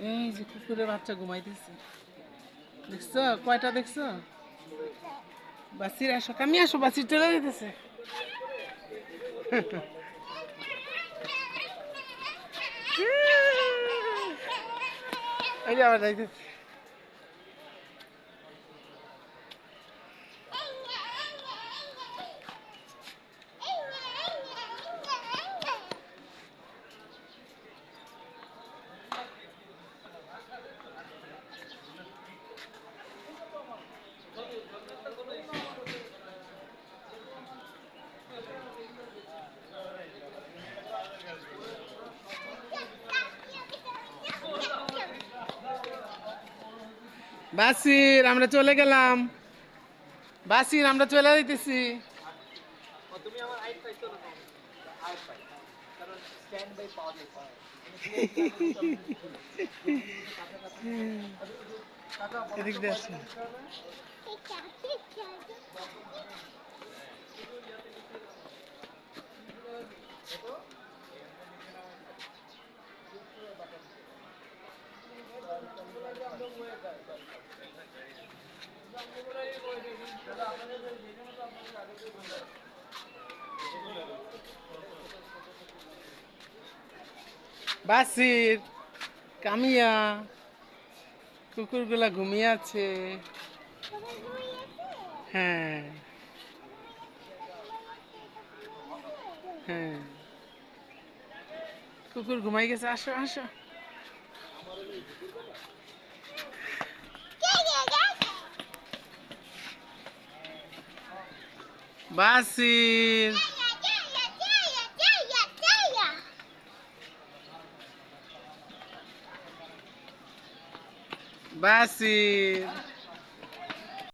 এই যে কুকুরের বাচ্চা ঘুমাইতেছে, দেখছো কয়টা দেখছো? বাসির আসো, কামি আসো, বাসির চলে যেতেছে। এই যে আবার যাইতেছে। বাসির আমরা চলে গেলাম, বাসির আমরা চলে যাইতেছি। তুমি আমার আইট পাইছো না আইট পাই কারণ স্ট্যান্ড বাই পাওয়া যায় এদিক দিয়ে আসো। বাসির, কামিয়া, কুকুরগুলা ঘুমিয়ে আছে। হ্যাঁ হ্যাঁ, কুকুর ঘুমাই গেছে, আসো আসো। বাসির, বাসির।